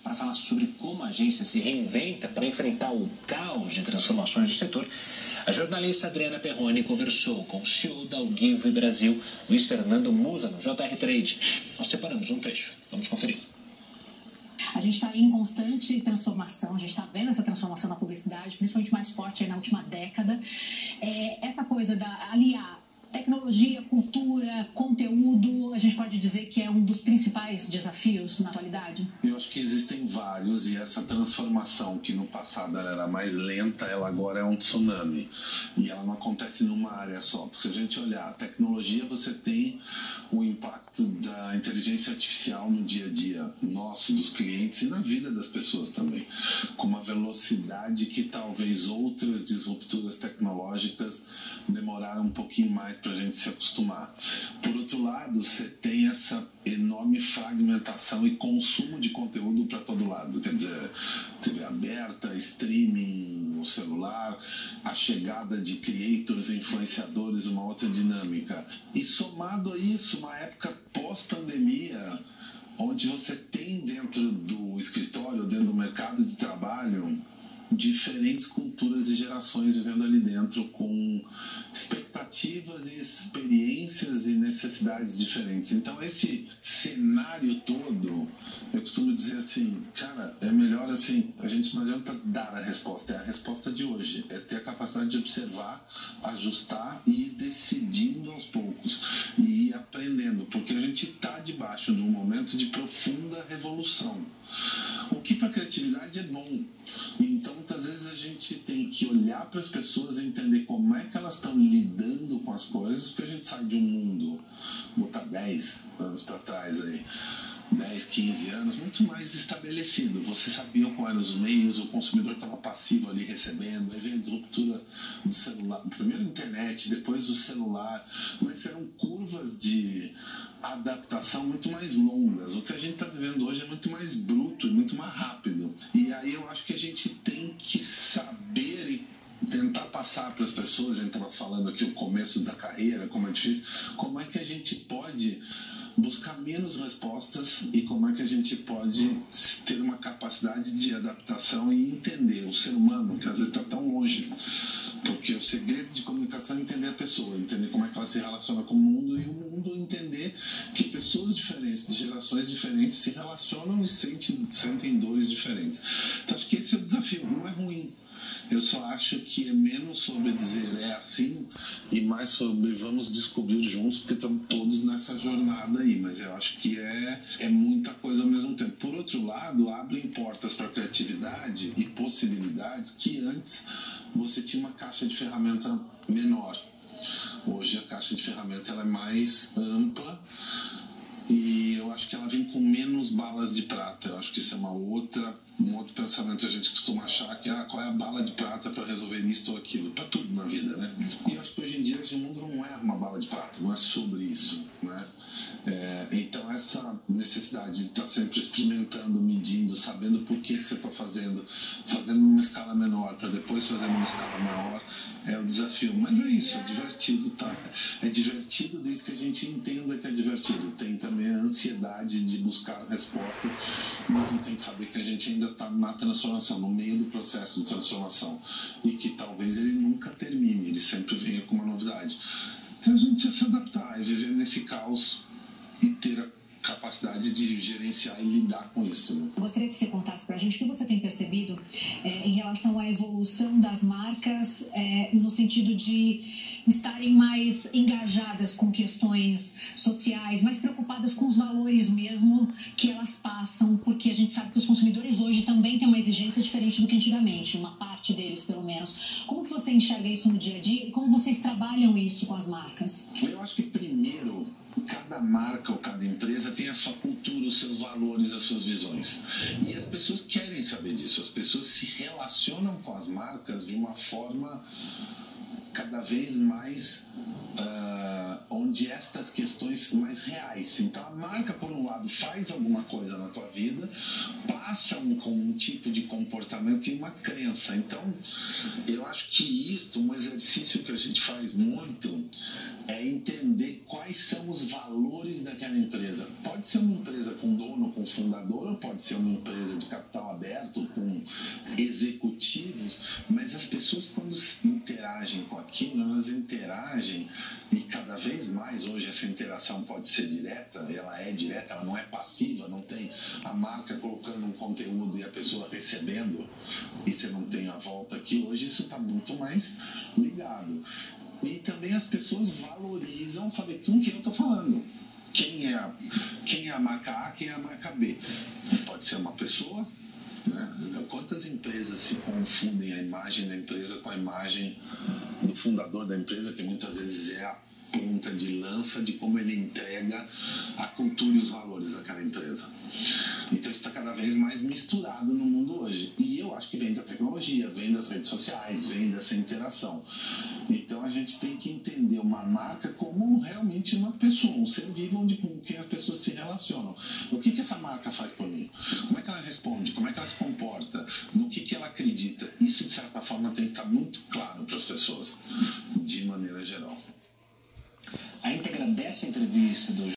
Para falar sobre como a agência se reinventa para enfrentar o caos de transformações do setor, a jornalista Adriana Perrone conversou com o CEO da Ogilvy Brasil, Luiz Fernando Musa, no JR Trade. Nós separamos um trecho. Vamos conferir. A gente está em constante transformação, a gente está vendo essa transformação na publicidade, principalmente mais forte aí na última década. Essa coisa da aliar tecnologia, cultura, conteúdo, a gente pode dizer que é um dos principais desafios na atualidade? Eu acho que existem vários, e essa transformação que no passado ela era mais lenta, ela agora é um tsunami. E ela não acontece numa área só. Se a gente olhar a tecnologia, você tem o impacto da inteligência artificial no dia a dia nosso, dos clientes e na vida das pessoas também. Com uma velocidade que talvez outras disrupturas tecnológicas demoraram um pouquinho mais para a gente se acostumar. Por outro lado, você tem essa enorme fragmentação e consumo de conteúdo para todo lado. Quer dizer, TV aberta, streaming, no celular, a chegada de creators, influenciadores, uma outra dinâmica. E somado a isso, uma época pós-pandemia, onde você tem dentro do escritório, dentro do mercado de trabalho, diferentes culturas e gerações vivendo ali dentro, com expectativas e experiências e necessidades diferentes. Então esse cenário todo, eu costumo dizer assim, cara, é melhor assim, a gente não adianta dar a resposta, é a resposta de hoje, é ter a capacidade de observar, ajustar e ir decidindo aos poucos e ir aprendendo, porque a gente está debaixo de um momento de profunda revolução. O que para a criatividade é bom. Então, muitas vezes a gente tem que olhar para as pessoas e entender como é que elas estão lidando com as coisas, porque a gente sai de um mundo, botar 10 anos para trás aí, 10, 15 anos, muito mais estabelecido. Você sabia quais eram os meios, o consumidor estava passivo ali recebendo, aí veio a disruptura do celular, primeiro a internet, depois do celular, mas eram curvas de adaptação muito mais longas. O que a gente está vivendo hoje é muito mais bruto e muito mais rápido. E aí eu acho que a gente tem que saber e tentar passar para as pessoas, a gente estava falando aqui o começo da carreira, como é difícil, como é que a gente pode buscar menos respostas e como é que a gente pode ter uma capacidade de adaptação e entender o ser humano, que às vezes está tão longe. Porque o segredo de comunicação é entender a pessoa, entender como é que ela se relaciona com o mundo, e o mundo entender que pessoas diferentes, de gerações diferentes, se relacionam e sentem dores diferentes. Então acho que esse é o desafio, não é ruim. Eu só acho que é menos sobre dizer é assim e mais sobre vamos descobrir juntos, porque estamos todos nessa jornada aí. Mas eu acho que é muita coisa ao mesmo tempo. Por outro lado, abrem portas para a criatividade e possibilidades que antes você tinha uma caixa de ferramenta menor. Hoje a caixa de ferramenta ela é mais ampla. E eu acho que ela vem com menos balas de prata. Eu acho que isso é um outro pensamento. A gente costuma achar que qual é a bala de prata para resolver isto ou aquilo. Para tudo na vida, né? E eu acho que hoje em dia esse mundo não é uma bala de prata, não é sobre isso, né? Então essa necessidade de estar sempre experimentando, medindo, sabendo por que você está fazendo numa escala menor para depois fazer numa escala maior, é o desafio. Mas é isso, é divertido, tá? É divertido desde que a gente entenda que é divertido. Tem também a ansiedade de buscar respostas, e a gente tem que saber que a gente ainda está na transformação, no meio do processo de transformação, e que talvez ele nunca termine, ele sempre venha com uma novidade. Então a gente ia se adaptar e viver nesse caos e ter a capacidade de gerenciar e lidar com isso, né? Eu gostaria que você contasse para a gente o que você tem percebido em relação à evolução das marcas, no sentido de estarem mais engajadas com questões sociais, mais preocupadas com os valores mesmo que elas passam, porque a gente sabe que os consumidores hoje também têm uma exigência diferente do que antigamente, uma parte deles pelo menos. Como que você enxerga isso no dia a dia e como vocês trabalham isso com as marcas? Eu acho que primeiro, cada marca ou cada empresa tem a sua cultura, os seus valores, as suas visões. E as pessoas querem saber disso, as pessoas se relacionam com as marcas de uma forma cada vez mais onde onde estas questões mais reais. Então a marca, por um lado, faz alguma coisa na tua vida, passa um tipo de comportamento e uma crença. Então eu acho que isto, um exercício que a gente faz muito, é entender quais são os valores daquela empresa. Pode ser uma empresa com dono, com fundador, ou pode ser uma empresa de capital aberto, com executivos, mas as pessoas, quando interagem com aquilo, elas interagem, e cada vez mais hoje essa interação pode ser direta, ela é direta, ela não é passiva, não tem a marca colocando um conteúdo e a pessoa recebendo, e você não tem a volta aqui. Hoje isso está muito mais ligado. E também as pessoas valorizam saber com quem eu estou falando. Quem é a marca A, quem é a marca B. Pode ser uma pessoa, né? Quantas empresas se confundem a imagem da empresa com a imagem do fundador da empresa, que muitas vezes é a ponta de lança de como ele entrega a cultura e os valores daquela empresa. Então isso está cada vez mais misturado no mundo hoje. E eu acho que vem da tecnologia, vem das redes sociais, vem dessa interação. Então a gente tem que entender uma marca como realmente uma pessoa, um ser vivo com quem as pessoas se relacionam. O que essa marca faz por mim? Como é que ela responde? Como é que ela se comporta? No que ela acredita? Isso, de certa forma, tem que estar muito claro para as pessoas, de maneira geral. A íntegra dessa entrevista do